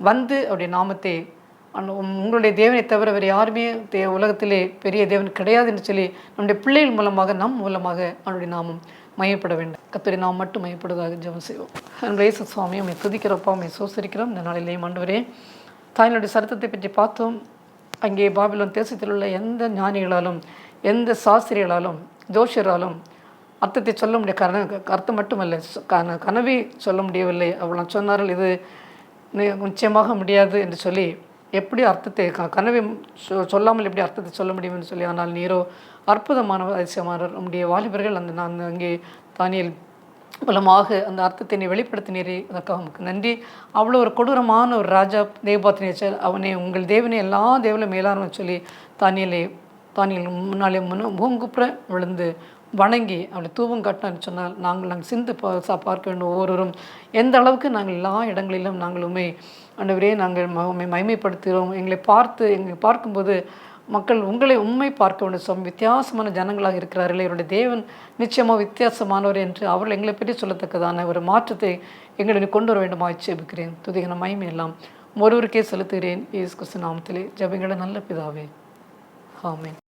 வந்து அவருடைய நாமத்தை உங்களுடைய தேவனை தவிர வேறு யாருமே உலகத்திலே பெரிய தேவன் கிடையாது என்று சொல்லி நம்முடைய பிள்ளைகள் மூலமாக நம் மூலமாக அவனுடைய நாமம் மையப்பட வேண்டும். கர்த்தருடைய நாம் மட்டும் மையப்படுவதாக ஜெபம் செய்வோம். அன்புடைய இயேசு சுவாமி, உம்மை துதிக்கிறப்பா, உம்மை சோசரிக்கிறோம். இந்த நாளிலேயும் ஆண்டவரே, தாயினுடைய சரித்திரத்தை பற்றி பார்த்தோம். அங்கே பாபிலோன் தேசத்தில் உள்ள எந்த ஞானிகளாலும் எந்த சாஸ்திரிகளாலும் ஜோஷியராலும் அர்த்தத்தை சொல்ல முடிய அர்த்தம் மட்டுமல்ல, கனவை சொல்ல முடியவில்லை. அவ்வளோ சொன்னார்கள், இது நிச்சயமாக முடியாது என்று சொல்லி எப்படி அர்த்தத்தை கனவை சொல்லாமல் எப்படி அர்த்தத்தை சொல்ல முடியும் என்று சொல்லி. ஆனால் நீரோ அற்புதமானவர், அதிசயமானவர். நம்முடைய வாலிபர்கள் நான் அங்கே தானியேல் மூலமாக அந்த அர்த்தத்தை நீ வெளிப்படுத்தினீரே, அதற்காக நமக்கு நன்றி. அவ்வளோ ஒரு கொடூரமான ஒரு ராஜா தேவபாத்தினேச்சர், அவனே உங்கள் தேவனை எல்லா தேவலும் மேலானவன் சொல்லி தானியேல் முன்னாலே முகங்குப்புற விழுந்து வணங்கி அவளை தூவம் காட்டினான்னு சொன்னால், நாங்கள் சிந்து பார்க்க வேண்டும். ஒவ்வொருவரும் எந்த அளவுக்கு நாங்கள் எல்லா இடங்களிலும் நாங்களுமே ஆண்டவரே நாங்கள் மகிமைப்படுத்துகிறோம். எங்களை பார்க்கும்போது மக்கள் உண்மை பார்க்க வேண்டும். வித்தியாசமான ஜனங்களாக இருக்கிறார்கள், இவருடைய தேவன் நிச்சயமாக வித்தியாசமானவர் என்று அவர்கள் எங்களை பற்றி சொல்லத்தக்கதான ஒரு மாற்றத்தை எங்களை கொண்டு வர வேண்டுமா ஜெபிக்கிறேன். துதிகன மகிமை எல்லாம் ஒருவருக்கே செலுத்துகிறேன். இயேசு கிறிஸ்து நாமத்திலே ஜெபங்களை நல்ல பிதாவே, ஆமென்.